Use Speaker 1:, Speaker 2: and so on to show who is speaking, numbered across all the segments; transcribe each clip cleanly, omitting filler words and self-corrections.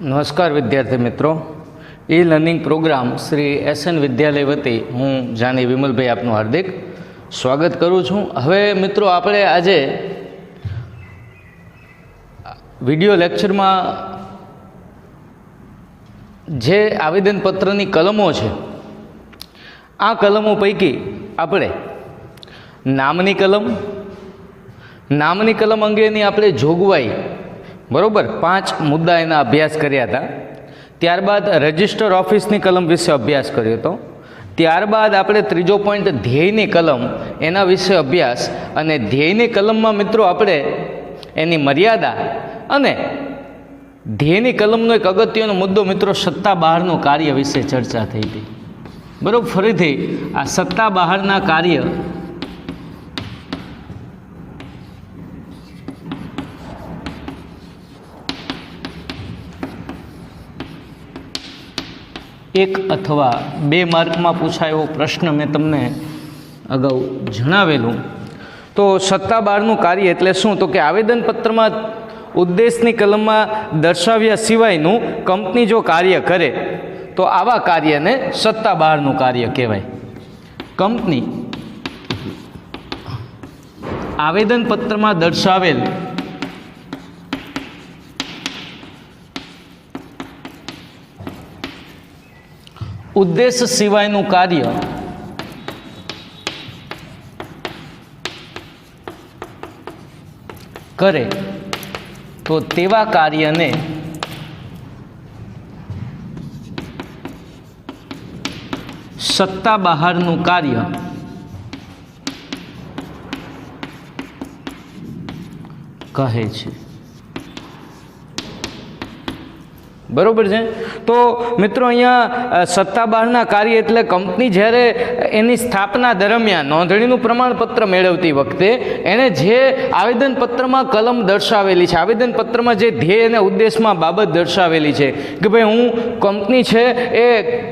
Speaker 1: નમસ્કાર વિદ્યાર્થી મિત્રો, e learning programme Shri S N Vidyalaya વતી હું જાની વિમલભાઈ આપનું હાર્દિક સ્વાગત કરું છું. હવે મિત્રો આપણે આજે વિડિયો લેક્ચરમાં જે આવેદનપત્રની કલમો છે, આ કલમો પૈકી આપણે નામની કલમ અંગેની આપણે જોગવાઈ બરાબર 5 મુદ્દા એના અભ્યાસ કર્યા હતા. ત્યારબાદ રજિસ્ટર ઓફિસની કલમ વિશે અભ્યાસ કર્યો હતો. ત્યારબાદ આપણે ત્રીજો પોઈન્ટ ધ્યેયની કલમ એના વિશે અભ્યાસ, અને ધ્યેયની કલમમાં મિત્રો આપણે એની મર્યાદા અને ધ્યેયની કલમનો એક અગત્યનો મુદ્દો મિત્રો સત્તા બહારનું કાર્ય વિશે ચર્ચા થઈ હતી. બરાબર, ફરીથી આ સત્તા બહારના કાર્ય એક અથવા 2 માર્કમાં પૂછાયો પ્રશ્ન મેં તમને અગાઉ જણાવેલું. તો સત્તા બહારનું કાર્ય એટલે શું? તો કે આવેદનપત્રમાં ઉદ્દેશની કલમમાં દર્શાવ્યા સિવાયનું કંપની જો કાર્ય કરે તો આવા કાર્યને સત્તા બહારનું કાર્ય કહેવાય. કંપની આવેદનપત્રમાં દર્શાવેલ ઉદ્દેશ સિવાયનું કાર્ય કરે તો તેવા કાર્યને સત્તા બહારનું કાર્ય કહે છે. બરોબર છે. તો મિત્રો અહીંયા સત્તા બહારના કાર્ય એટલે કંપની જ્યારે એની સ્થાપના દરમિયાન નોંધણીનું પ્રમાણપત્ર મેળવતી વખતે એણે જે આવેદનપત્રમાં કલમ દર્શાવેલી છે, આવેદનપત્રમાં જે ધ્યેય અને ઉદ્દેશમાં બાબત દર્શાવેલી છે કે ભાઈ હું કંપની છે એ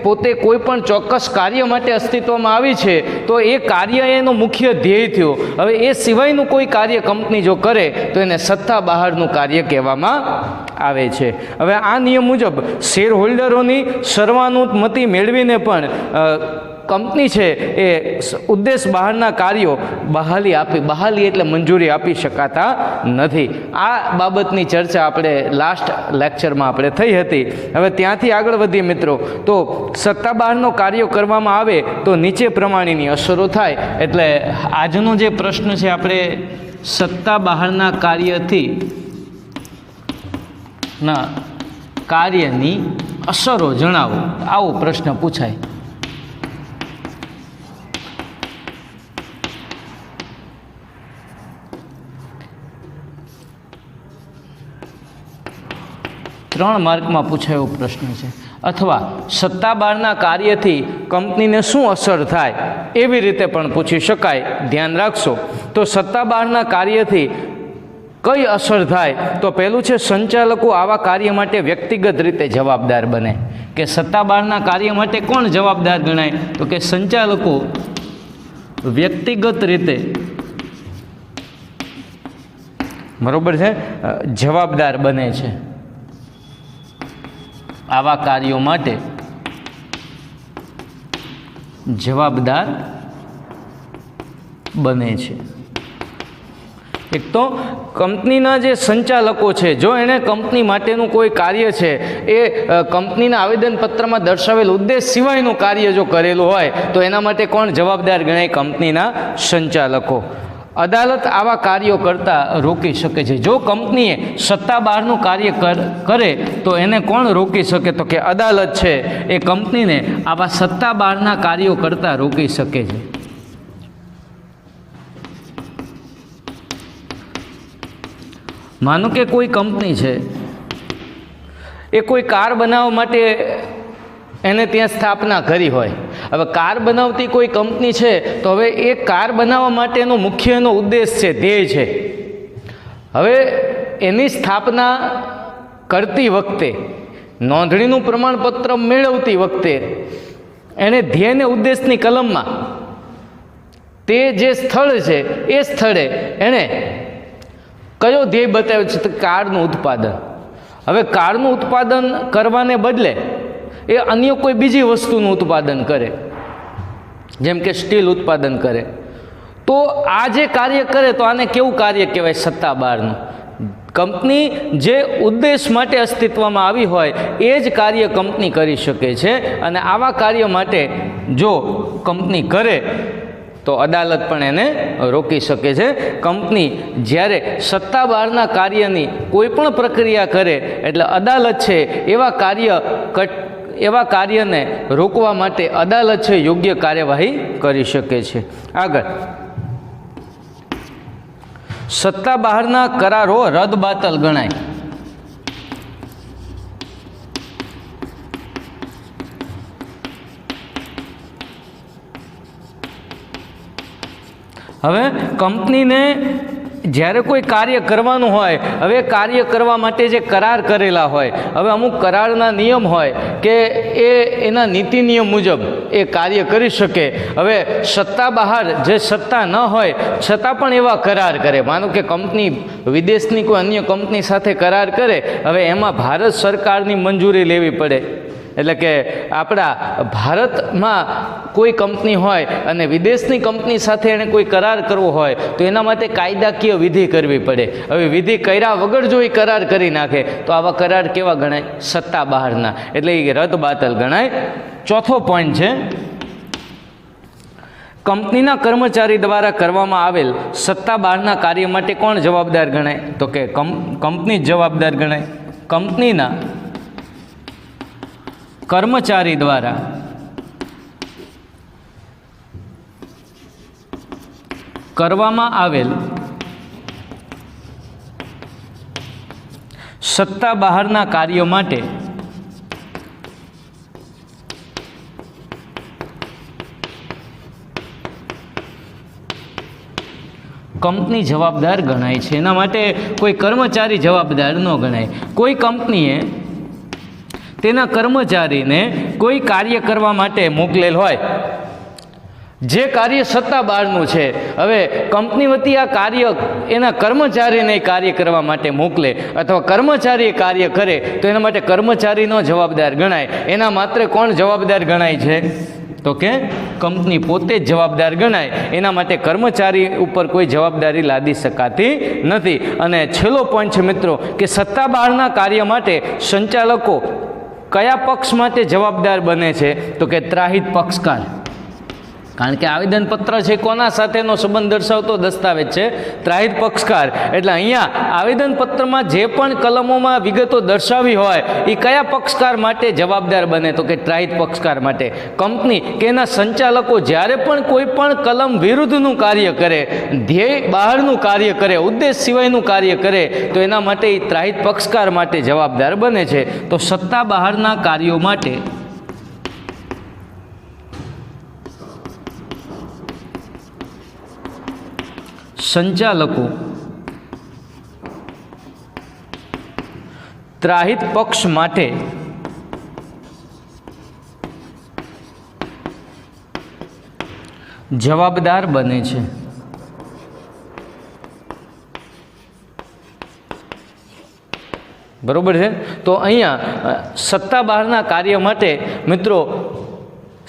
Speaker 1: પોતે કોઈ પણ ચોક્કસ કાર્ય માટે અસ્તિત્વમાં આવી છે, તો એ કાર્ય એનો મુખ્ય ધ્યેય થયો. હવે એ સિવાયનું કોઈ કાર્ય કંપની જો કરે તો એને સત્તા બહારનું કાર્ય કહેવામાં આવે છે. હવે આ નિયમ મુજબ શેર હોલ્ડરોની સર્વાનુમતિ મેળવીને પણ કંપની છે એ ઉદ્દેશ બહારના કાર્યો બહાલી એટલે મંજૂરી આપી શકાતા નથી. આ બાબતની ચર્ચા આપણે લાસ્ટ લેક્ચરમાં આપણે થઈ હતી. હવે ત્યાંથી આગળ વધીએ મિત્રો. તો સત્તા બહારનો કાર્યો કરવામાં આવે તો નીચે પ્રમાણેની અસરો થાય. એટલે આજનો જે પ્રશ્ન છે આપણે સત્તા બહારના કાર્યથી ના કાર્યની અસરો જણાવો, આવો પ્રશ્ન પૂછાય. ત્રણ માર્કમાં પૂછાયો પ્રશ્ન છે. અથવા સત્તા બહારના કાર્યથી કંપનીને શું અસર થાય એવી રીતે પણ પૂછી શકાય. ધ્યાન રાખશો. તો સત્તા બહારના કાર્યથી કઈ અસર થાય? તો પહેલું છે સંચાલકો આવા કાર્ય માટે વ્યક્તિગત રીતે જવાબદાર બને. કે સત્તા બહારના કાર્ય માટે કોણ જવાબદાર ગણાય? તો કે સંચાલકો વ્યક્તિગત રીતે બરોબર છે જવાબદાર બને છે. આવા કાર્યો માટે જવાબદાર બને છે. એક તો કંપનીના જે સંચાલકો છે, જો એણે કંપની માટેનું કોઈ કાર્ય છે એ કંપનીના આવેદનપત્રમાં દર્શાવેલ ઉદ્દેશ સિવાયનું કાર્ય જો કરેલું હોય તો એના માટે કોણ જવાબદાર ગણાય? કંપનીના સંચાલકો. અદાલત આવા કાર્યો કરતા રોકી શકે છે. જો કંપનીએ સત્તા બહારનું કાર્ય કરે તો એને કોણ રોકી શકે? તો કે અદાલત છે એ કંપનીને આવા સત્તા બહારના કાર્યો કરતા રોકી શકે છે. માનો કે કોઈ કંપની છે એ કોઈ કાર બનાવવા માટે એને ત્યાં સ્થાપના કરી હોય. હવે કાર બનાવતી કોઈ કંપની છે તો હવે એ કાર બનાવવા માટેનો મુખ્ય એનો ઉદ્દેશ છે, ધ્યેય છે. હવે એની સ્થાપના કરતી વખતે નોંધણીનું પ્રમાણપત્ર મેળવતી વખતે એણે ધ્યેય અને ઉદ્દેશની કલમમાં તે જે સ્થળ છે એ સ્થળે એણે કયો ધ્યેય બતાવ્યો છે? તો કારનું ઉત્પાદન. હવે કારનું ઉત્પાદન કરવાને બદલે એ અન્ય કોઈ બીજી વસ્તુનું ઉત્પાદન કરે, જેમ કે સ્ટીલ ઉત્પાદન કરે, તો આ જે કાર્ય કરે તો આને કેવું કાર્ય કહેવાય? સત્તા બહારનું. કંપની જે ઉદ્દેશ માટે અસ્તિત્વમાં આવી હોય એ જ કાર્ય કંપની કરી શકે છે, અને આવા કાર્ય માટે જો કંપની કરે તો અદાલત પણ એને રોકી શકે છે. કંપની જ્યારે સત્તા બહારના કાર્યની કોઈ પણ પ્રક્રિયા કરે એટલે અદાલત છે એવા કાર્યને રોકવા માટે અદાલત છે યોગ્ય કાર્યવાહી કરી શકે છે. આગળ, સત્તા બહારના કરારો રદબાતલ ગણાય. હવે કંપનીને જ્યારે કોઈ કાર્ય કરવાનું હોય, હવે કાર્ય કરવા માટે જે કરાર કરેલા હોય, હવે અમુક કરારના નિયમ હોય કે એના નીતિ નિયમ મુજબ એ કાર્ય કરી શકે. હવે સત્તા બહાર જે સત્તા ન હોય છતાં પણ એવા કરાર કરે. માનો કે કંપની વિદેશની કોઈ અન્ય કંપની સાથે કરાર કરે, હવે એમાં ભારત સરકારની મંજૂરી લેવી પડે. એટલે કે આપણા ભારતમાં કોઈ કંપની હોય અને વિદેશની કંપની સાથે એણે કોઈ કરાર કરવો હોય તો એના માટે કાયદાકીય વિધિ કરવી પડે. હવે વિધિ કર્યા વગર જો એ કરાર કરી નાખે તો આવા કરાર કેવા ગણાય? સત્તા બહારના, એટલે એ રદબાતલ ગણાય. ચોથો પોઈન્ટ છે, કંપનીના કર્મચારી દ્વારા કરવામાં આવેલ સત્તા બહારના કાર્ય માટે કોણ જવાબદાર ગણાય? તો કે કંપની જ જવાબદાર ગણાય. કંપનીના કર્મચારી દ્વારા કરવામાં આવેલ સત્તા બહારના કાર્યો માટે કંપની જવાબદાર ગણાય છે. એના માટે કોઈ કર્મચારી જવાબદાર ન ગણાય. કોઈ કંપનીએ તેના કર્મચારીને કોઈ કાર્ય કરવા માટે મોકલેલ હોય, જે કાર્ય સત્તા બહારનું છે, હવે કંપની વતી આ કાર્ય એના કર્મચારીને કાર્ય કરવા માટે મોકલે અથવા કર્મચારી કાર્ય કરે તો એના માટે કર્મચારીનો જવાબદાર ગણાય. એના માત્ર કોણ જવાબદાર ગણાય છે? તો કે કંપની પોતે જ જવાબદાર ગણાય. એના માટે કર્મચારી ઉપર કોઈ જવાબદારી લાદી શકાતી નથી. અને છેલ્લો પોઈન્ટ છે મિત્રો કે સત્તા બહારના કાર્ય માટે સંચાલકો કયા પક્ષ માટે જવાબદાર બને છે? તો કે ત્રાહિત પક્ષકાર. કારણ કે આવેદનપત્ર છે કોના સાથેનો સંબંધ દર્શાવતો દસ્તાવેજ છે? ત્રાહિત પક્ષકાર. એટલે અહીંયા આવેદનપત્રમાં જે પણ કલમોમાં વિગતો દર્શાવી હોય એ કયા પક્ષકાર માટે જવાબદાર બને? તો કે ત્રાહિત પક્ષકાર માટે. કંપની કે એના સંચાલકો જ્યારે પણ કોઈ પણ કલમ વિરુદ્ધનું કાર્ય કરે, ધ્યેય બહારનું કાર્ય કરે, ઉદ્દેશ સિવાયનું કાર્ય કરે તો એના માટે એ ત્રાહિત પક્ષકાર માટે જવાબદાર બને છે. તો સત્તા બહારના કાર્યો માટે સંચાલકો ત્રાહિત પક્ષ માટે જવાબદાર બને છે. બરોબર છે? તો અહીંયા સત્તા બહારના કાર્ય માટે મિત્રો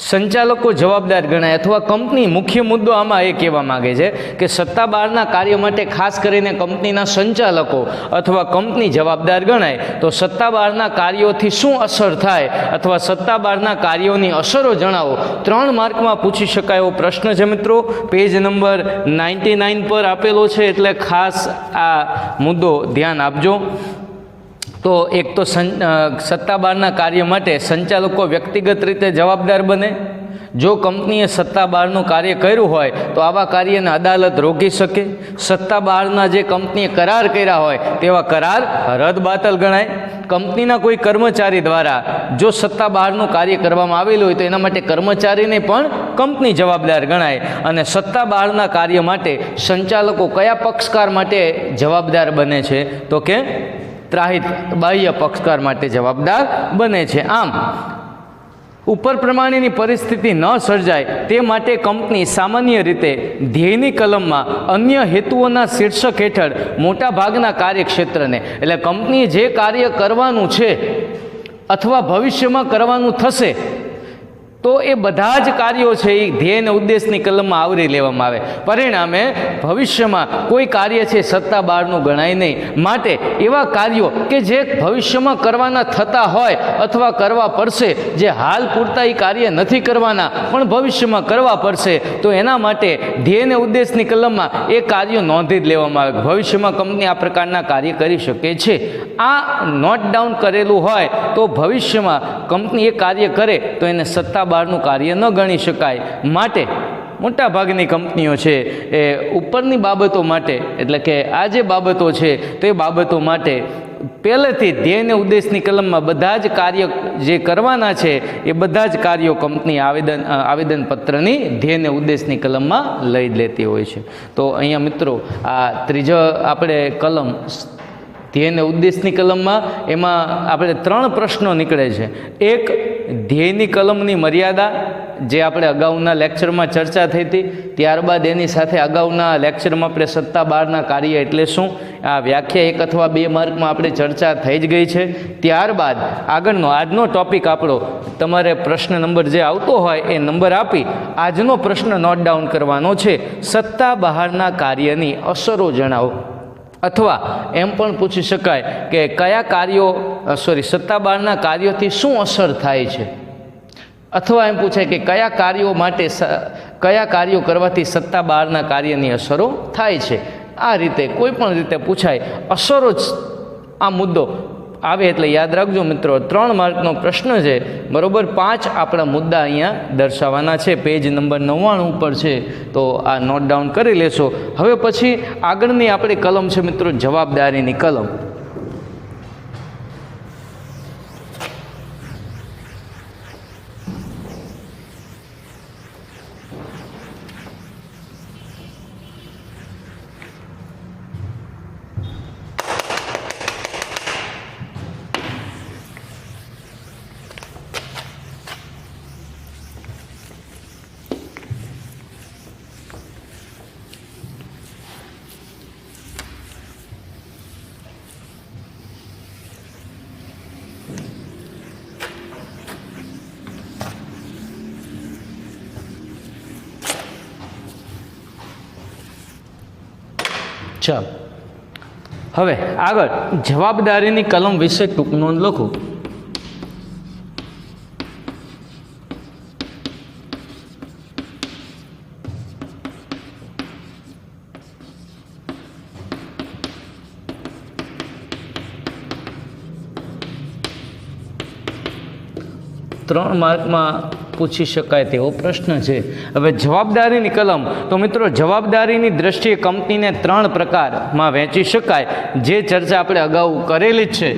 Speaker 1: સંચાલકો જવાબદાર ગણાય અથવા કંપની, મુખ્ય મુદ્દો આમાં એ કહેવા માગે છે કે સત્તા બહારના કાર્ય માટે ખાસ કરીને કંપનીના સંચાલકો અથવા કંપની જવાબદાર ગણાય. તો સત્તા બહારના કાર્યોથી શું અસર થાય અથવા સત્તા બહારના કાર્યોની અસરો જણાવો. 3 માર્કમાં પૂછી શકાય એવો પ્રશ્ન છે મિત્રો. પેજ નંબર 99 પર આપેલો છે, એટલે ખાસ આ મુદ્દો ધ્યાન આપજો. તો એક તો સત્તા બહારના કાર્ય માટે સંચાલકો વ્યક્તિગત રીતે જવાબદાર બને. જો કંપનીએ સત્તા બહારનું કાર્ય કર્યું હોય તો આવા કાર્યને અદાલત રોકી શકે. સત્તા બહારના જે કંપનીએ કરાર કર્યા હોય તેવા કરાર રદબાતલ ગણાય. કંપનીના કોઈ કર્મચારી દ્વારા જો સત્તા બહારનું કાર્ય કરવામાં આવેલું હોય તો એના માટે કર્મચારીને પણ કંપની જવાબદાર ગણાય. અને સત્તા બહારના કાર્ય માટે સંચાલકો કયા પક્ષકાર માટે જવાબદાર બને છે? તો કે ત્રાહિત બાહ્ય પક્ષકાર માટે જવાબદાર બને છે. આમ ઉપર પ્રમાણેની પરિસ્થિતિ ન સર્જાય તે માટે કંપની સામાન્ય રીતે ધ્યેયની કલમમાં અન્ય હેતુઓના શીર્ષક હેઠળ મોટા ભાગના કાર્યક્ષેત્રને, એટલે કંપનીએ જે કાર્ય કરવાનું છે અથવા ભવિષ્યમાં કરવાનું થશે તો એ બધા જ કાર્યો છે એ ધ્યેય અને ઉદ્દેશની કલમમાં આવરી લેવામાં આવે. પરિણામે ભવિષ્યમાં કોઈ કાર્ય છે સત્તા બહારનું ગણાય નહીં. માટે એવા કાર્યો કે જે ભવિષ્યમાં કરવાના થતા હોય અથવા કરવા પડશે, જે હાલ પૂરતા એ કાર્ય નથી કરવાના પણ ભવિષ્યમાં કરવા પડશે, તો એના માટે ધ્યેય અને ઉદ્દેશની કલમમાં એ કાર્યો નોંધી જ લેવામાં આવે. ભવિષ્યમાં કંપની આ પ્રકારના કાર્ય કરી શકે છે. આ નોટ ડાઉન કરેલું હોય તો ભવિષ્યમાં કંપની એ કાર્ય કરે તો એને સત્તા બહારનું કાર્ય ન ગણી શકાય. માટે મોટા ભાગની કંપનીઓ છે એ ઉપરની બાબતો માટે, એટલે કે આ જે બાબતો છે તે બાબતો માટે પહેલેથી ધ્યેય અને ઉદ્દેશની કલમમાં બધા જ કાર્ય જે કરવાના છે એ બધા જ કાર્યો કંપની આવેદનપત્રની ધ્યેય અને ઉદ્દેશની કલમમાં લઈ લેતી હોય છે. તો અહીંયા મિત્રો આ ત્રીજો આપણે કલમ ધ્યેય અને ઉદ્દેશની કલમમાં એમાં આપણે 3 પ્રશ્નો નીકળે છે. એક, ધ્યેયની કલમની મર્યાદા, જે આપણે અગાઉના લેક્ચરમાં ચર્ચા થઈ હતી. ત્યારબાદ એની સાથે અગાઉના લેક્ચરમાં આપણે સત્તા બહારના કાર્ય એટલે શું, આ વ્યાખ્યા 1 અથવા 2 માર્કમાં આપણે ચર્ચા થઈ જ ગઈ છે. ત્યારબાદ આગળનો આજનો ટોપિક આપણો, તમારે પ્રશ્ન નંબર જે આવતો હોય એ નંબર આપી આજનો પ્રશ્ન નોટ ડાઉન કરવાનો છે. સત્તા બહારના કાર્યની અસરો જણાવો. અથવા એમ પણ પૂછી શકાય કે કયા કાર્યો સત્તા બહારના કાર્યોથી શું અસર થાય છે. અથવા એમ પૂછાય કે કયા કાર્યો માટે કયા કાર્યો કરવાથી સત્તા બહારના કાર્યની અસરો થાય છે. આ રીતે કોઈ પણ રીતે પૂછાય, અસરો જ આ મુદ્દો આવે એટલે યાદ રાખજો મિત્રો. 3 માર્કનો પ્રશ્ન છે, બરાબર. 5 આપણા મુદ્દા અહીંયા દર્શાવવાના છે. પેજ નંબર 99 ઉપર છે, તો આ નોટ ડાઉન કરી લેશો. હવે પછી આગળની આપણી કલમ છે મિત્રો જવાબદારીની કલમ. ચાલો હવે આગળ જવાબદારીની કલમ વિશે ટૂંક નોંધ લખો. ત્રણ માર્કમાં પૂછી શકાય તેવો પ્રશ્ન છે. હવે જવાબદારીની કલમ, તો મિત્રો જવાબદારીની દ્રષ્ટિએ કંપનીને 3 પ્રકારમાં વહેંચી શકાય, જે ચર્ચા આપણે અગાઉ કરેલી જ છે.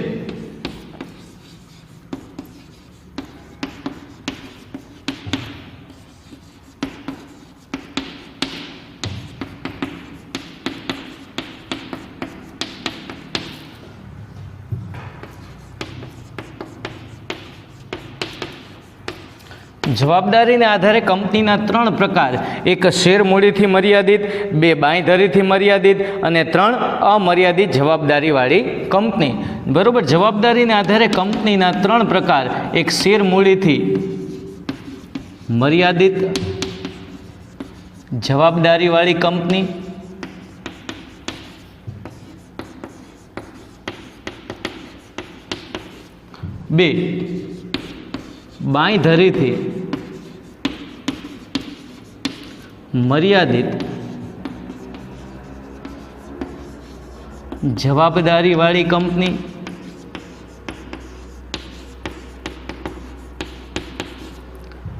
Speaker 1: જવાબદારીને આધારે કંપનીના 3 પ્રકાર, એક શેર મૂડીથી મર્યાદિત, 2 બાંયધરીથી મર્યાદિત અને 3 અમર્યાદિત જવાબદારીવાળી કંપની. બરાબર. જવાબદારીને આધારે કંપનીના 3 પ્રકાર, એક શેર મૂડીથી મર્યાદિત જવાબદારીવાળી કંપની, 2 બાંયધરીથી મર્યાદિત જવાબદારીવાળી કંપની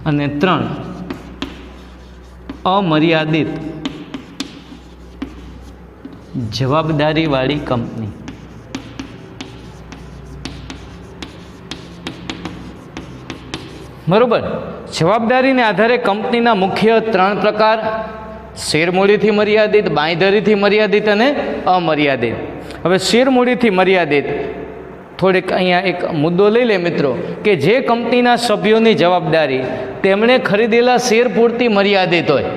Speaker 1: અને 3 અમર્યાદિત જવાબદારીવાળી કંપની. બરોબર. જવાબદારીને આધારે કંપનીના મુખ્ય 3 પ્રકાર, શેર મૂડીથી મર્યાદિત, બાંયધરીથી મર્યાદિત અને અમર્યાદિત. હવે શેર મૂડીથી મર્યાદિત થોડીક અહીંયા એક મુદ્દો લઈ લે મિત્રો કે જે કંપનીના સભ્યોની જવાબદારી તેમણે ખરીદેલા શેર પૂરતી મર્યાદિત હોય,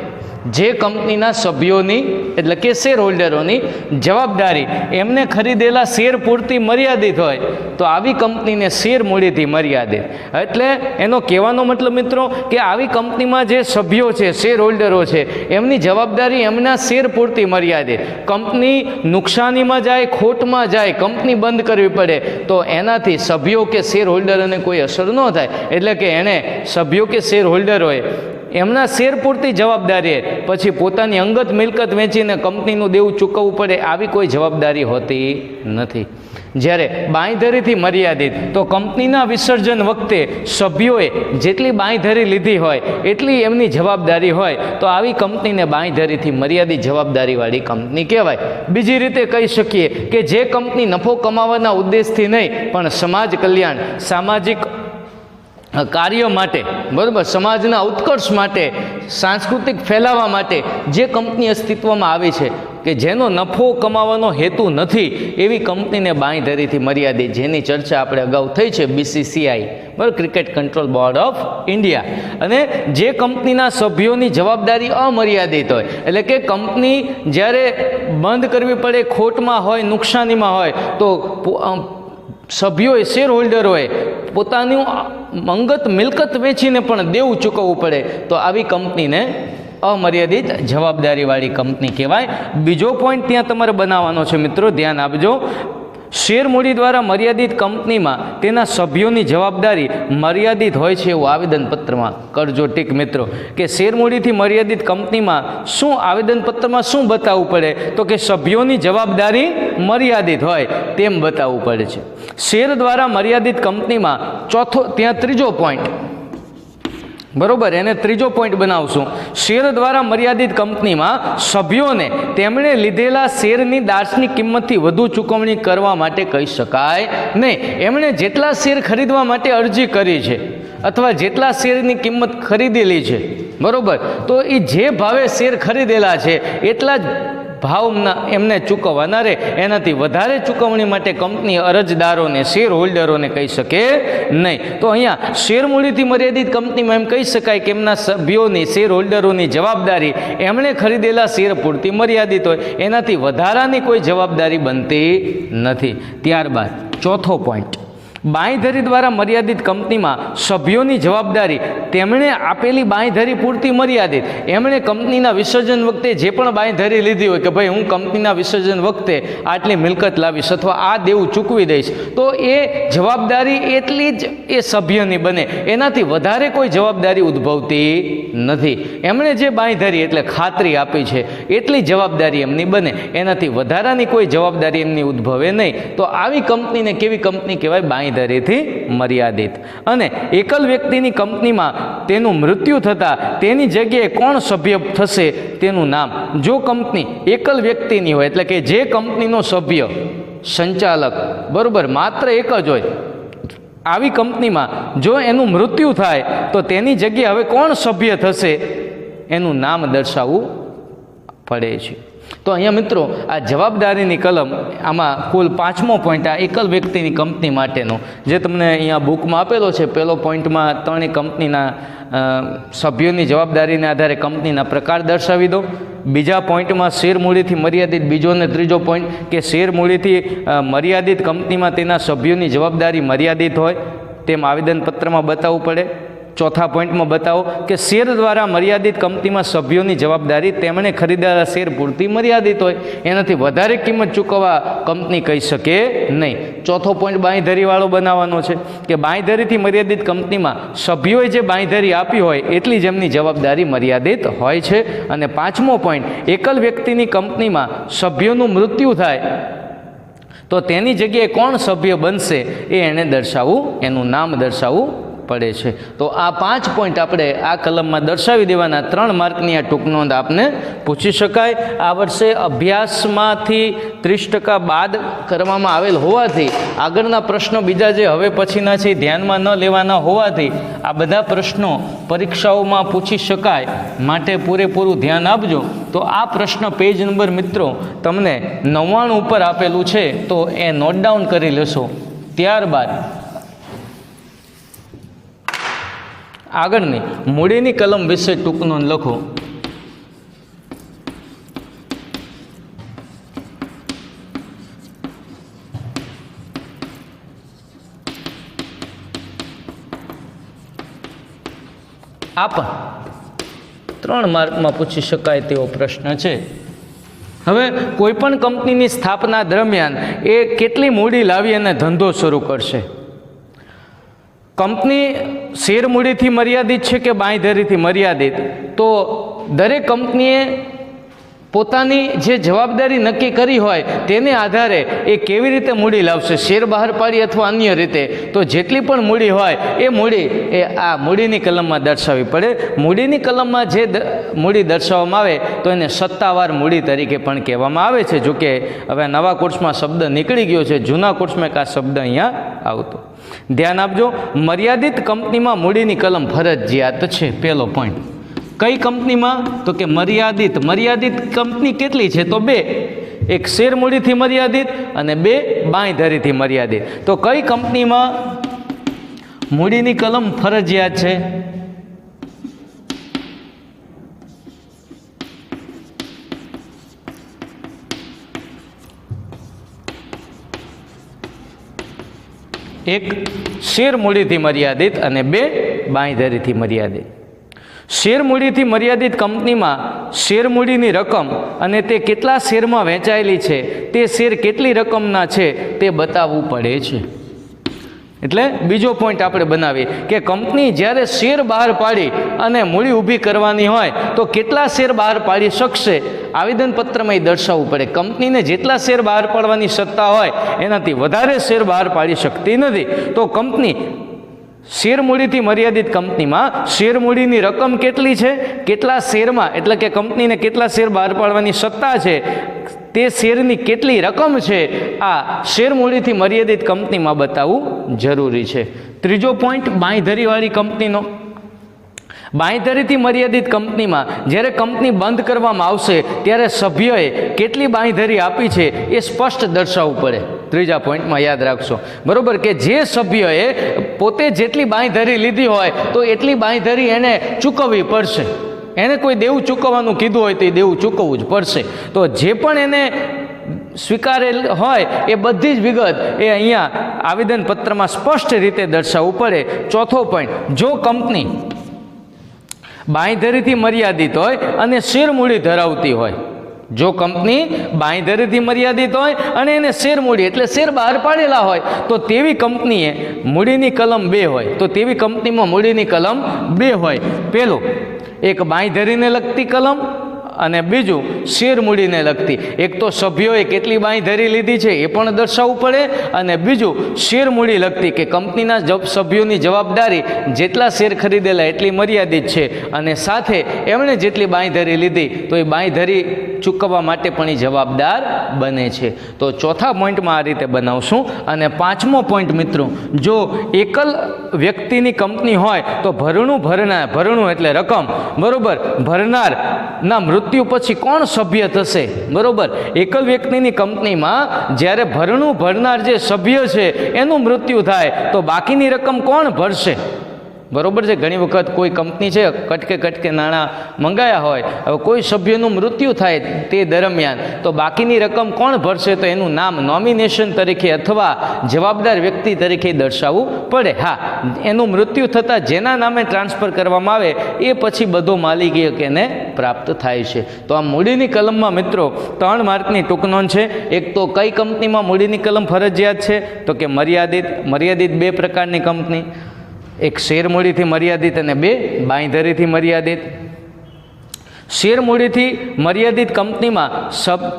Speaker 1: જે કંપનીના સભ્યોની એટલે કે શેર હોલ્ડરોની જવાબદારી એમને ખરીદેલા શેર પૂરતી મર્યાદિત હોય તો આવી કંપનીને શેર મૂડીથી મર્યાદિત. એટલે એનો કહેવાનો મતલબ મિત્રો કે આવી કંપનીમાં જે સભ્યો છે, શેર હોલ્ડરો છે, એમની જવાબદારી એમના શેર પૂરતી મર્યાદિત. કંપની નુકસાનીમાં જાય, ખોટમાં જાય, કંપની બંધ કરવી પડે તો એનાથી સભ્યો કે શેર હોલ્ડરોને કોઈ અસર ન થાય. એટલે કે એણે સભ્યો કે શેર હોલ્ડરોએ એમના શેર પૂરતી જવાબદારી પછી પોતાની અંગત મિલકત વેચીને કંપનીનું દેવું ચૂકવવું પડે આવી કોઈ જવાબદારી હોતી નથી. જ્યારે બાંયધરીથી મર્યાદિત તો કંપનીના વિસર્જન વખતે સભ્યોએ જેટલી બાંયધરી લીધી હોય એટલી એમની જવાબદારી હોય તો આવી કંપનીને બાંયધરીથી મર્યાદિત જવાબદારીવાળી કંપની કહેવાય. બીજી રીતે કહી શકીએ કે જે કંપની નફો કમાવાના ઉદ્દેશથી નહીં પણ સમાજ કલ્યાણ, સામાજિક કાર્ય માટે, બરાબર, સમાજના ઉત્કર્ષ માટે, સાંસ્કૃતિક ફેલાવા માટે જે કંપની અસ્તિત્વમાં આવી છે કે જેનો નફો કમાવાનો હેતુ નથી એવી કંપનીને બાંયધરીથી મર્યાદિત, જેની ચર્ચા આપણે અગાઉ થઈ છે, BCCI, બરાબર, cricket control board of India. અને જે કંપનીના સભ્યોની જવાબદારી અમર્યાદિત હોય એટલે કે કંપની જ્યારે બંધ કરવી પડે, ખોટમાં હોય, નુકસાનીમાં હોય તો સભ્યોએ, શેર હોલ્ડરોએ પોતાનું અંગત મિલકત વેચીને પણ દેવું ચૂકવવું પડે તો આવી કંપનીને અમર્યાદિત જવાબદારીવાળી કંપની કહેવાય. બીજો પોઈન્ટ ત્યાં તમારે બનાવવાનો છે મિત્રો, ધ્યાન આપજો. શેર મૂડી દ્વારા મર્યાદિત કંપનીમાં તેના સભ્યોની જવાબદારી મર્યાદિત હોય છે એવું આવેદનપત્રમાં કરજો ટીક મિત્રો. કે શેર મૂડીથી મર્યાદિત કંપનીમાં શું આવેદનપત્રમાં શું બતાવવું પડે તો કે સભ્યોની જવાબદારી મર્યાદિત હોય તેમ બતાવવું પડે છે. શેર દ્વારા મર્યાદિત કંપનીમાં ત્યાં ત્રીજો પોઈન્ટ, બરોબર, એને ત્રીજો પોઈન્ટ બનાવશું. શેર દ્વારા મર્યાદિત કંપનીમાં સભ્યોને તેમણે લીધેલા શેરની દાર્શનિક કિંમતથી વધુ ચૂકવણી કરવા માટે કહી શકાય નહીં. એમણે જેટલા શેર ખરીદવા માટે અરજી કરી છે અથવા જેટલા શેરની કિંમત ખરીદેલી છે, બરોબર, તો એ જે ભાવે શેર ખરીદેલા છે એટલા જ ભાવના એમને ચૂકવવાના રહે. એનાથી વધારે ચૂકવણી માટે કંપની અરજદારોને, શેર હોલ્ડરોને કહી શકે નહીં. તો અહીંયા શેર મૂડીથી મર્યાદિત કંપનીમાં એમ કહી શકાય કે એમના સભ્યોની, શેર હોલ્ડરોની જવાબદારી એમણે ખરીદેલા શેર પૂરતી મર્યાદિત હોય, એનાથી વધારાની કોઈ જવાબદારી બનતી નથી. ત્યારબાદ ચોથો પોઈન્ટ, બાંયધરી દ્વારા મર્યાદિત કંપનીમાં સભ્યોની જવાબદારી તેમણે આપેલી બાંયધરી પૂરતી મર્યાદિત. એમણે કંપનીના વિસર્જન વખતે જે પણ બાંયધરી લીધી હોય કે ભાઈ હું કંપનીના વિસર્જન વખતે આટલી મિલકત લાવીશ અથવા આ દેવું ચૂકવી દઈશ તો એ જવાબદારી એટલી જ એ સભ્યની બને, એનાથી વધારે કોઈ જવાબદારી ઉદ્ભવતી નથી. એમણે જે બાંયધરી એટલે ખાતરી આપી છે એટલી જવાબદારી એમની બને, એનાથી વધારાની કોઈ જવાબદારી એમની ઉદ્ભવે નહીં. તો આવી કંપનીને કેવી કંપની કહેવાય? બાંયધરીથી મર્યાદિત. અને એકલ વ્યક્તિની કંપનીમાં તેનું મૃત્યુ થતાં તેની જગ્યાએ કોણ સભ્ય થશે તેનું નામ. જો કંપની એકલ વ્યક્તિની હોય એટલે કે જે કંપનીનો સભ્ય, સંચાલક, બરાબર, માત્ર એક જ હોય, આવી કંપનીમાં જો એનું મૃત્યુ થાય તો તેની જગ્યાએ હવે કોણ સભ્ય થશે એનું નામ દર્શાવવું પડે છે. તો અહીંયા મિત્રો આ જવાબદારીની કલમ, આમાં કુલ 5મો પોઈન્ટ આ એકલ વ્યક્તિની કંપની માટેનો જે તમને અહીંયા બુકમાં આપેલો છે. પહેલો પોઈન્ટમાં ત્રણેય કંપનીના સભ્યોની જવાબદારીને આધારે કંપનીના પ્રકાર દર્શાવી દો. બીજા પોઈન્ટમાં શેર મૂડીથી મર્યાદિત, બીજો અને ત્રીજો પોઈન્ટ કે શેર મૂડીથી મર્યાદિત કંપનીમાં તેના સભ્યોની જવાબદારી મર્યાદિત હોય તેમ આવેદનપત્રમાં બતાવવું પડે. ચોથા પોઈન્ટમાં બતાવો કે શેર દ્વારા મર્યાદિત કંપનીમાં સભ્યોની જવાબદારી તેમણે ખરીદેલા શેર પૂરતી મર્યાદિત હોય, એનાથી વધારે કિંમત ચૂકવવા કંપની કહી શકે નહીં. ચોથો પોઈન્ટ બાંયધરીવાળો બનાવવાનો છે કે બાંયધરીથી મર્યાદિત કંપનીમાં સભ્યોએ જે બાંયધરી આપી હોય એટલી જ એમની જવાબદારી મર્યાદિત હોય છે. અને 5મો પોઈન્ટ, એકલ વ્યક્તિની કંપનીમાં સભ્યોનું મૃત્યુ થાય તો તેની જગ્યાએ કોણ સભ્ય બનશે એ એને દર્શાવવું, એનું નામ દર્શાવવું પડે છે. તો આ 5 પોઈન્ટ આપણે આ કલમમાં દર્શાવી દેવાના. 3 માર્કની આ ટૂંક નોંધ આપને પૂછી શકાય. આ વર્ષે અભ્યાસમાંથી 30% બાદ કરવામાં આવેલ હોવાથી આગળના પ્રશ્નો બીજા જે હવે પછીના છે ધ્યાનમાં ન લેવાના હોવાથી આ બધા પ્રશ્નો પરીક્ષાઓમાં પૂછી શકાય માટે પૂરેપૂરું ધ્યાન આપજો. તો આ પ્રશ્ન પેજ નંબર મિત્રો તમને 99 ઉપર આપેલું છે, તો એ નોટ ડાઉન કરી લેશો. ત્યારબાદ આગળની મૂડીની કલમ વિશે ટૂંક નોંધ લખો. આ પણ 3 માર્કમાં પૂછી શકાય તેવો પ્રશ્ન છે. હવે કોઈ પણ કંપનીની સ્થાપના દરમિયાન એ કેટલી મૂડી લાવી અને ધંધો શરૂ કરશે? કંપની શેર મૂડીથી મર્યાદિત છે કે બાંયધરીથી મર્યાદિત? તો દરેક કંપનીએ પોતાની જે જવાબદારી નક્કી કરી હોય તેને આધારે એ કેવી રીતે મૂડી લાવશે, શેર બહાર પાડી અથવા અન્ય રીતે. તો જેટલી પણ મૂડી હોય એ મૂડી એ આ મૂડીની કલમમાં દર્શાવવી પડે. મૂડીની કલમમાં જે મૂડી દર્શાવવામાં આવે તો એને સત્તાવાર મૂડી તરીકે પણ કહેવામાં આવે છે. જોકે હવે નવા કોર્સમાં શબ્દ નીકળી ગયો છે, જૂના કોર્સમાં એક આ શબ્દ અહીંયા આવતો. ધ્યાન આપજો, મર્યાદિત કંપનીમાં મૂડીની કલમ ફરજિયાત છે. પહેલો પોઈન્ટ. કઈ કંપનીમાં? તો કે મર્યાદિત. મર્યાદિત કંપની કેટલી છે? તો 2. એક શેર મૂડીથી મર્યાદિત અને 2 બાંયધરીથી મર્યાદિત. તો કઈ કંપનીમાં મૂડીની કલમ ફરજિયાત છે? એક શેર મૂડીથી મર્યાદિત અને 2 બાંયધરીથી મર્યાદિત. શેર મૂડીથી મર્યાદિત કંપનીમાં શેર મૂડીની રકમ અને તે કેટલા શેરમાં વહેંચાયેલી છે, તે શેર કેટલી રકમના છે તે બતાવવું પડે છે. એટલે બીજો પોઈન્ટ આપણે બનાવીએ કે કંપની જ્યારે શેર બહાર પાડી અને મૂડી ઊભી કરવાની હોય તો કેટલા શેર બહાર પાડી શકશે, આવેદનપત્રમાં એ દર્શાવવું પડે. કંપનીને જેટલા શેર બહાર પાડવાની સત્તા હોય એનાથી વધારે શેર બહાર પાડી શકતી નથી. તો કંપની શેર મૂડીથી મર્યાદિત કંપનીમાં શેર મૂડીની રકમ કેટલી છે, કેટલા શેરમાં, એટલે કે કંપનીને કેટલા શેર બહાર પાડવાની સત્તા છે, તે શેરની કેટલી રકમ છે, આ શેર મૂડીથી મર્યાદિત કંપનીમાં બતાવવું જરૂરી છે. ત્રીજો પોઈન્ટ બાંયધરીવાળી કંપનીનો. બાંયધરીથી મર્યાદિત કંપનીમાં જ્યારે કંપની બંધ કરવામાં આવશે ત્યારે સભ્યોએ કેટલી બાંયધરી આપી છે એ સ્પષ્ટ દર્શાવવું પડે. ત્રીજા પોઈન્ટમાં યાદ રાખશો, બરોબર, કે જે સભ્યોએ પોતે જેટલી બાંયધરી લીધી હોય તો એટલી બાંયધરી એને ચૂકવવી પડશે. એને કોઈ દેવું ચૂકવવાનું કીધું હોય તો એ દેવું ચૂકવવું જ પડશે. તો જે પણ એને સ્વીકારેલ હોય એ બધી જ વિગત એ અહીંયા આવેદનપત્રમાં સ્પષ્ટ રીતે દર્શાવવું પડે. ચોથો પોઈન્ટ, જો કંપની બાંયધરીથી મર્યાદિત હોય અને શેર મૂડી ધરાવતી હોય, જો કંપની બાંયધરીથી મર્યાદિત હોય અને એને શેર મૂડી એટલે શેર બહાર પાડેલા હોય તો તેવી કંપનીએ મૂડીની કલમ 2 હોય. તો તેવી કંપનીમાં મૂડીની કલમ 2 હોય. પહેલો એક બાંયધરીને લગતી કલમ અને બીજું શેર મૂડીને લગતી. એક તો સભ્યોએ કેટલી બાંયધરી લીધી છે એ પણ દર્શાવવું પડે અને બીજું શેર મૂડી લગતી કે કંપનીના સભ્યોની જવાબદારી જેટલા શેર ખરીદેલા એટલી મર્યાદિત છે અને સાથે એમણે જેટલી બાંયધરી લીધી તો એ બાંયધરી ચૂકવવા માટે પણ એ જવાબદાર બને છે. તો ચોથા પોઈન્ટમાં આ રીતે બનાવશું. અને પાંચમો પોઈન્ટ મિત્રો, જો એકલ વ્યક્તિની કંપની હોય તો ભરણું એટલે રકમ, બરોબર, ભરનારના મૃત્યુ પછી કોણ સભ્ય થશે, બરોબર. એકલ વ્યક્તિની કંપનીમાં જ્યારે ભરણું ભરનાર જે સભ્ય છે એનું મૃત્યુ થાય તો બાકીની રકમ કોણ ભરશે, બરોબર છે. ઘણી વખત કોઈ કંપની છે કટકે નાણાં મંગાયા હોય, હવે કોઈ સભ્યનું મૃત્યુ થાય તે દરમિયાન તો બાકીની રકમ કોણ ભરશે, તો એનું નામ નોમિનેશન તરીકે અથવા જવાબદાર વ્યક્તિ તરીકે દર્શાવવું પડે. હા, એનું મૃત્યુ થતાં જેના નામે ટ્રાન્સફર કરવામાં આવે એ પછી બધો માલિકી એને પ્રાપ્ત થાય છે. તો આ મૂડીની કલમમાં મિત્રો 3 માર્કની ટૂંક નોંધ છે. એક તો કઈ કંપનીમાં મૂડીની કલમ ફરજિયાત છે, તો કે મર્યાદિત 2 પ્રકારની કંપની, એક શેર મૂડીથી મર્યાદિત અને 2 બાંયધરીથી મર્યાદિત. શેર મૂડીથી મર્યાદિત કંપનીમાં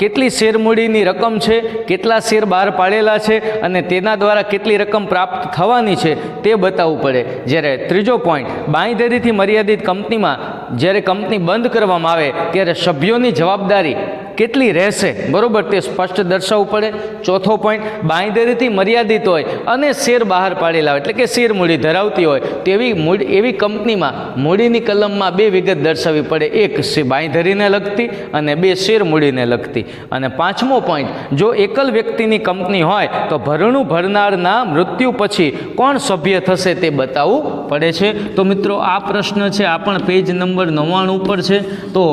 Speaker 1: કેટલી શેર મૂડીની રકમ છે, કેટલા શેર બહાર પાડેલા છે અને તેના દ્વારા કેટલી રકમ પ્રાપ્ત થવાની છે તે બતાવવું પડે. જ્યારે ત્રીજો પોઈન્ટ, બાંયધરીથી મર્યાદિત કંપનીમાં જ્યારે કંપની બંધ કરવામાં આવે ત્યારે સભ્યોની જવાબદારી કેટલી રહેશે, બરોબર, તે સ્પષ્ટ દર્શાવવું પડે. ચોથો પોઈન્ટ, બાંયધરીથી મર્યાદિત હોય અને શેર બહાર પાડેલા હોય એટલે કે શેર મૂડી ધરાવતી હોય તેવી એવી કંપનીમાં મૂડીની કલમમાં 2 વિગત દર્શાવવી પડે, એક બાંયધરીને લગતી અને 2 શેર મૂડીને લગતી. અને પાંચમો પોઈન્ટ, જો એકલ વ્યક્તિની કંપની હોય તો ભરણું ભરનારના મૃત્યુ પછી કોણ સભ્ય થશે તે બતાવવું પડે છે. તો મિત્રો આ પ્રશ્ન છે, આ પણ પેજ નંબર 99 ઉપર છે. તો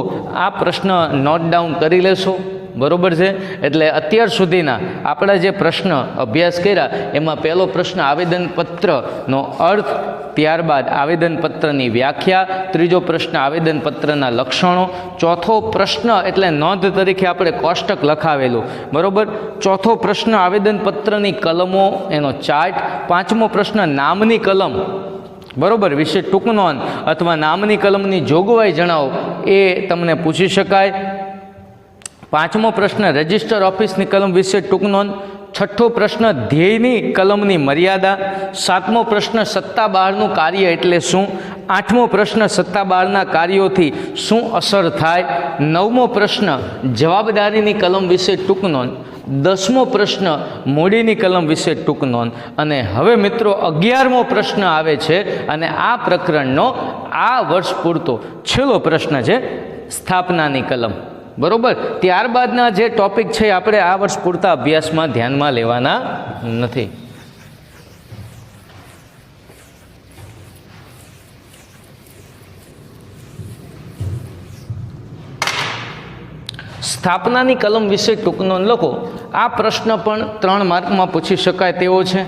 Speaker 1: આ પ્રશ્ન નોટ ડાઉન કરી લેશો, બરોબર છે. એટલે અત્યાર સુધીના આપણા જે પ્રશ્ન અભ્યાસ કર્યા એમાં પહેલો પ્રશ્ન આવેદનપત્રનો અર્થ, ત્યારબાદ આવેદનપત્રની વ્યાખ્યા, ત્રીજો પ્રશ્ન આવેદનપત્રના લક્ષણો, ચોથો પ્રશ્ન એટલે નોંધ તરીકે આપણે કોષ્ટક લખાવેલું, બરોબર. ચોથો પ્રશ્ન આવેદનપત્રની કલમો, એનો ચાર્ટ. પાંચમો પ્રશ્ન નામની કલમ, બરોબર, વિશે ટૂંક નોંધ અથવા નામની કલમની જોગવાઈ જણાવો, એ તમને પૂછી શકાય. પાંચમો પ્રશ્ન રજિસ્ટર ઓફિસની કલમ વિશે ટૂંક નોંધ. છઠ્ઠો પ્રશ્ન ધ્યેયની કલમની મર્યાદા. સાતમો પ્રશ્ન સત્તા બહારનું કાર્ય એટલે શું. આઠમો પ્રશ્ન સત્તા બહારના કાર્યોથી શું અસર થાય. નવમો પ્રશ્ન જવાબદારીની કલમ વિશે ટૂંક નોંધ. 10મો પ્રશ્ન મૂડીની કલમ વિશે ટૂંક નોંધ. અને હવે મિત્રો 11મો પ્રશ્ન આવે છે અને આ પ્રકરણનો આ વર્ષ પૂરતો છેલ્લો પ્રશ્ન છે, સ્થાપનાની કલમ, બરોબર. ત્યારબાદના જે ટોપિક છે આપણે આ વર્ષ પૂરતા અભ્યાસમાં ધ્યાનમાં લેવાના નથી. સ્થાપનાની કલમ વિશે ટૂંક નોંધ લખો. આ પ્રશ્ન પણ 3 માર્કમાં પૂછી શકાય તેવો છે.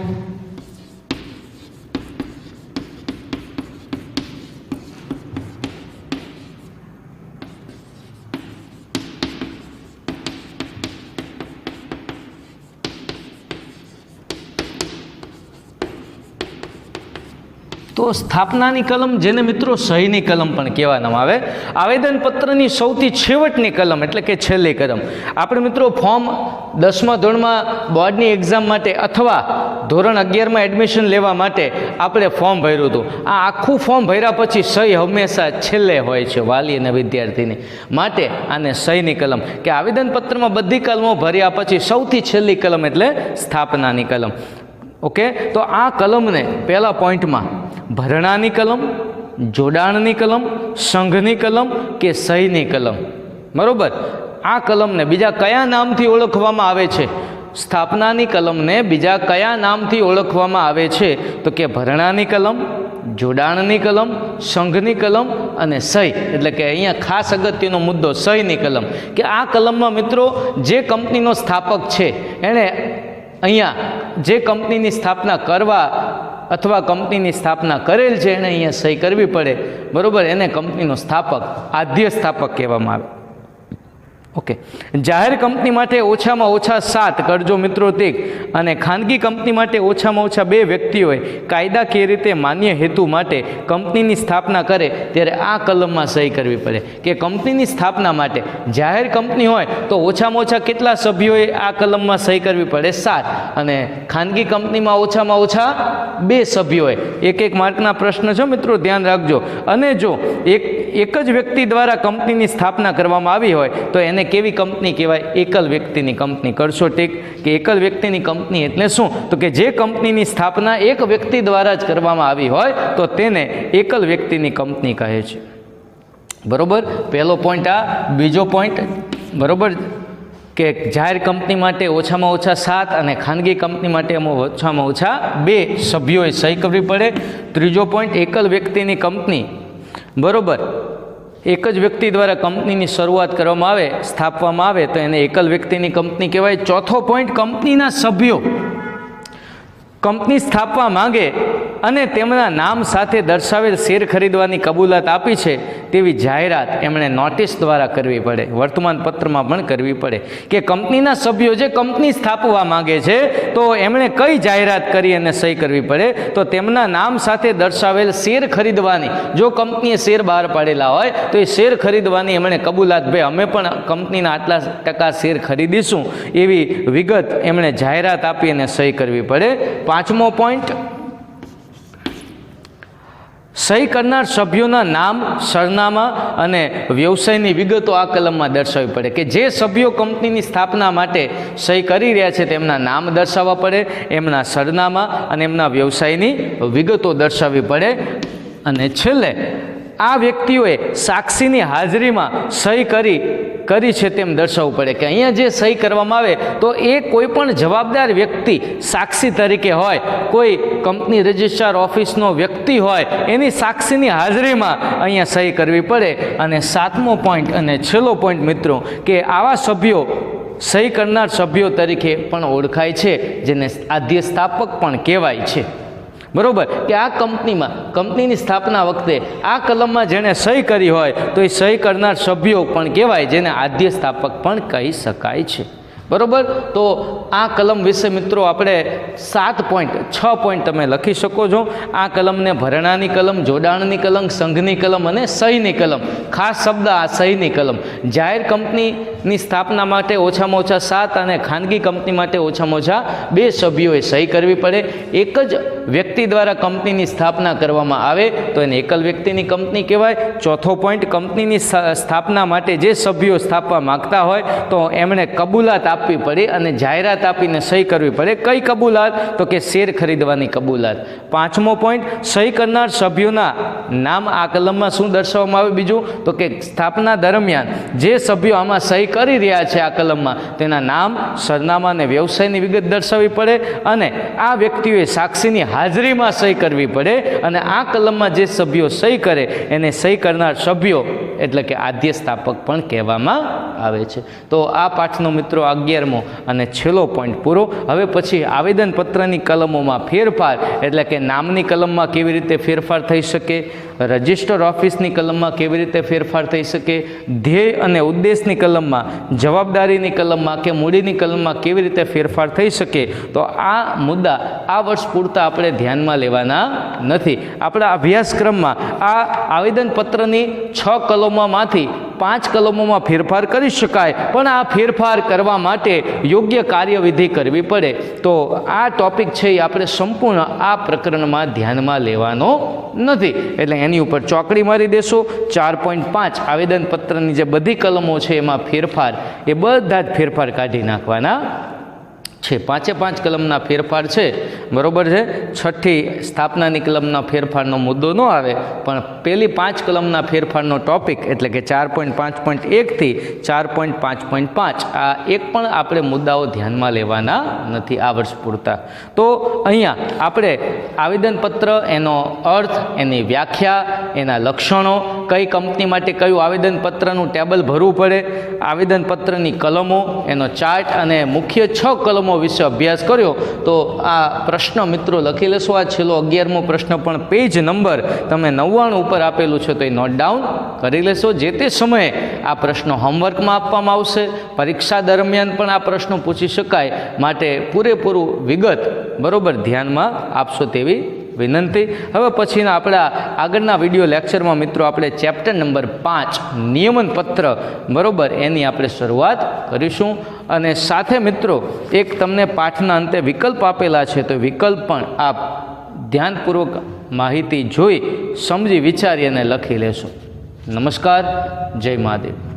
Speaker 1: તો સ્થાપનાની કલમ, જેને મિત્રો સહીની કલમ પણ કહેવામાં આવે, આવેદનપત્રની સૌથી છેવટની કલમ એટલે કે છેલ્લી કલમ. આપણે મિત્રો ફોર્મ 10મા ધોરણમાં બોર્ડની એક્ઝામ માટે અથવા ધોરણ 11માં એડમિશન લેવા માટે આપણે ફોર્મ ભર્યું હતું. આ આખું ફોર્મ ભર્યા પછી સહી હંમેશા છેલ્લે હોય છે વાલી અને વિદ્યાર્થીની માટે. આને સહીની કલમ કે આવેદનપત્રમાં બધી કલમો ભર્યા પછી સૌથી છેલ્લી કલમ એટલે સ્થાપનાની કલમ. ઓકે, તો આ કલમને પહેલા પોઈન્ટમાં ભરણાની કલમ, જોડાણની કલમ, સંઘની કલમ કે સહીની કલમ, બરોબર. આ કલમને બીજા કયા નામથી ઓળખવામાં આવે છે? સ્થાપનાની કલમને બીજા કયા નામથી ઓળખવામાં આવે છે? તો કે ભરણાની કલમ, જોડાણની કલમ, સંઘની કલમ અને સહી. એટલે કે અહીંયા ખાસ અગત્યનો મુદ્દો સહીની કલમ, કે આ કલમમાં મિત્રો જે કંપનીનો સ્થાપક છે એણે અહીંયા જે કંપનીની સ્થાપના કરવા અથવા કંપનીની સ્થાપના કરેલ છે એણે અહીંયા સહી કરવી પડે, બરોબર. એને કંપનીનો સ્થાપક, આદ્ય સ્થાપક કહેવામાં આવે. ઓકે, જાહેર કંપની માટે ઓછામાં ઓછા 7 કરજો મિત્રો તીક, અને ખાનગી કંપની માટે ઓછામાં ઓછા 2 વ્યક્તિઓએ કાયદાકીય રીતે માન્ય હેતુ માટે કંપનીની સ્થાપના કરે ત્યારે આ કલમમાં સહી કરવી પડે. કે કંપનીની સ્થાપના માટે જાહેર કંપની હોય તો ઓછામાં ઓછા કેટલા સભ્યોએ આ કલમમાં સહી કરવી પડે? 7. અને ખાનગી કંપનીમાં ઓછામાં ઓછા 2 સભ્યોએ. એક માર્કના પ્રશ્ન છે મિત્રો, ધ્યાન રાખજો. અને જો એક જ વ્યક્તિ દ્વારા કંપનીની સ્થાપના કરવામાં આવી હોય તો એને કેવી કંપની કહેવાય? એકલ વ્યક્તિની કંપની. કરશો ઠીક, કે એકલ વ્યક્તિની કંપની એટલે શું? તો કે જે કંપનીની સ્થાપના એક વ્યક્તિ દ્વારા જ કરવામાં આવી હોય તો તેને એકલ વ્યક્તિની કંપની કહે છે, બરોબર. પહેલો પોઈન્ટ આ. બીજો પોઈન્ટ, બરોબર, કે જાહેર કંપની માટે ઓછામાં ઓછા 7 અને ખાનગી કંપની માટે ઓછામાં ઓછા 2 સભ્યોએ સહી કરવી પડે. ત્રીજો પોઈન્ટ, એકલ વ્યક્તિની કંપની, બરોબર, એક જ વ્યક્તિ દ્વારા કંપનીની શરૂઆત કરવામાં આવે, સ્થાપવામાં આવે તો એને એકલ વ્યક્તિની કંપની કહેવાય. ચોથો પોઈન્ટ, કંપનીના સભ્યો કંપની સ્થાપવા માંગે અને તેમના નામ સાથે દર્શાવેલ શેર ખરીદવાની કબૂલાત આપી છે તેવી જાહેરાત એમણે નોટિસ દ્વારા કરવી પડે, વર્તમાનપત્રમાં પણ કરવી પડે. કે કંપનીના સભ્યો જે કંપની સ્થાપવા માંગે છે તો એમણે કઈ જાહેરાત કરી અને સહી કરવી પડે? તો તેમના નામ સાથે દર્શાવેલ શેર ખરીદવાની, જો કંપનીએ શેર બહાર પાડેલા હોય તો એ શેર ખરીદવાની એમણે કબૂલાત, ભાઈ અમે પણ કંપનીના આટલા ટકા શેર ખરીદીશું, એવી વિગત એમણે જાહેરાત આપી અને સહી કરવી પડે. પાંચમો પોઈન્ટ, સહી કરનાર સભ્યોના નામ, સરનામા અને વ્યવસાયની વિગતો આ કલમમાં દર્શાવવી પડે, કે જે સભ્યો કંપનીની સ્થાપના માટે સહી કરી રહ્યા છે તેમના નામ દર્શાવવા પડે, એમના સરનામા અને એમના વ્યવસાયની વિગતો દર્શાવવી પડે. અને છેલ્લે આ વ્યક્તિઓએ સાક્ષીની હાજરીમાં સહી કરી છે તેમ દર્શાવવું પડે, કે અહીંયા જે સહી કરવામાં આવે તો એ કોઈ પણ જવાબદાર વ્યક્તિ સાક્ષી તરીકે હોય, કોઈ કંપની રજિસ્ટ્રાર ઓફિસનો વ્યક્તિ હોય, એની સાક્ષીની હાજરીમાં અહીંયા સહી કરવી પડે. અને 7મો પોઈન્ટ અને છેલ્લો પોઈન્ટ મિત્રો, કે આવા સભ્યો સહી કરનાર સભ્યો તરીકે પણ ઓળખાય છે, જેને આદ્ય સ્થાપક પણ કહેવાય છે. બરોબર, કે આ કંપનીની સ્થાપના વખતે આ કલમમાં જેણે સહી કરી હોય તો એ સહી કરનાર સભ્યો પણ કહેવાય, જેને આદ્ય સ્થાપક પણ કહી શકાય છે. બરોબર, તો આ કલમ વિશે મિત્રો આપણે 6 પોઈન્ટ તમે લખી શકો છો. આ કલમને ભરણાની કલમ, જોડાણની કલમ, સંઘની કલમ અને સહીની કલમ. ખાસ શબ્દ આ સહીની કલમ. જાહેર કંપનીની સ્થાપના માટે ઓછામાં ઓછા 7 અને ખાનગી કંપની માટે ઓછામાં ઓછા 2 સભ્યોએ સહી કરવી પડે. એક જ વ્યક્તિ દ્વારા કંપનીની સ્થાપના કરવામાં આવે તો એને એકલ વ્યક્તિની કંપની કહેવાય. 4થો પોઈન્ટ, કંપનીની સ્થાપના માટે જે સભ્યો સ્થાપવા માગતા હોય તો એમણે કબૂલાત આપવી પડે અને જાહેરાત આપીને સહી કરવી પડે. કઈ કબૂલાત? તો કે શેર ખરીદવાની કબૂલાત. 5મો પોઈન્ટ, સહી કરનાર સભ્યોના નામ આ કલમમાં શું દર્શાવવામાં આવે? બીજું તો કે સ્થાપના દરમિયાન જે સભ્યો આમાં સહી કરી રહ્યા છે આ કલમમાં, તેના નામ, સરનામા અને વ્યવસાયની વિગત દર્શાવવી પડે. અને આ વ્યક્તિઓએ સાક્ષીની હાજરીમાં સહી કરવી પડે. અને આ કલમમાં જે સભ્યો સહી કરે એને સહી કરનાર સભ્યો એટલે કે આદ્ય સ્થાપક પણ કહેવામાં આવે છે. તો આ પાઠનો મિત્રો 11મો અને છેલ્લો પોઈન્ટ પૂરો. હવે પછી આવેદનપત્રની કલમોમાં ફેરફાર, એટલે કે નામની કલમમાં કેવી રીતે ફેરફાર થઈ શકે, રજિસ્ટર ઓફિસની કલમમાં કેવી રીતે ફેરફાર થઈ શકે, ધ્યેય અને ઉદ્દેશની કલમમાં, જવાબદારીની કલમમાં કે મૂડીની કલમમાં કેવી રીતે ફેરફાર થઈ શકે. તો આ મુદ્દા આ વર્ષ પૂરતા આપણે ધ્યાનમાં લેવાના નથી. આપણા અભ્યાસક્રમમાં આ આવેદનપત્રની 6 કલમોમાંથી 5 કલમોમાં ફેરફાર કરી શકાય, પણ આ ફેરફાર કરવા માટે યોગ્ય કાર્યવિધિ કરવી પડે. તો આ ટોપિક છે એ આપણે સંપૂર્ણ આ પ્રકરણમાં ધ્યાનમાં લેવાનો નથી, એટલે એની ઉપર ચોકડી મારી દેશો. 4.5 આવેદનપત્રની જે બધી કલમો છે એમાં ફેરફાર, એ બધા જ ફેરફાર કાઢી નાખવાના છે. 5 કલમના ફેરફાર છે. બરોબર છે. 6ઠી સ્થાપનાની કલમના ફેરફારનો મુદ્દો ન આવે, પણ પહેલી 5 કલમના ફેરફારનો ટોપિક એટલે કે 4.5.1 થી 4.5.5 આ એક પણ આપણે મુદ્દાઓ ધ્યાનમાં લેવાના નથી આ વર્ષ પૂરતા. તો અહીંયા આપણે આવેદનપત્ર, એનો અર્થ, એની વ્યાખ્યા, એના લક્ષણો, કઈ કંપની માટે કયું આવેદનપત્રનું ટેબલ ભરવું પડે, આવેદનપત્રની કલમો, એનો ચાર્ટ અને મુખ્ય 6 કલમો વિશે અભ્યાસ કર્યો. તો આ પ્રશ્ન મિત્રો લખી લેશો. આ છેલ્લો 11મો પ્રશ્ન પણ પેજ નંબર તમે 99 ઉપર આપેલું છે, તો એ નોટ ડાઉન કરી લેશો. જે તે સમયે આ પ્રશ્નો હોમવર્કમાં આપવામાં આવશે. પરીક્ષા દરમિયાન પણ આ પ્રશ્નો પૂછી શકાય, માટે પૂરેપૂરું વિગત બરોબર ધ્યાનમાં આપશો તેવી વિનંતી. હવે પછીના આપણા આગળના વિડીયો લેક્ચરમાં મિત્રો આપણે ચેપ્ટર નંબર 5 નિયમનપત્ર બરોબર એની આપણે શરૂઆત કરીશું. અને સાથે મિત્રો એક તમને પાઠના અંતે વિકલ્પ આપેલા છે, તો વિકલ્પ પણ આપ ધ્યાનપૂર્વક માહિતી જોઈ સમજી વિચારી અને લખી લેશો. નમસ્કાર, જય મહાદેવ.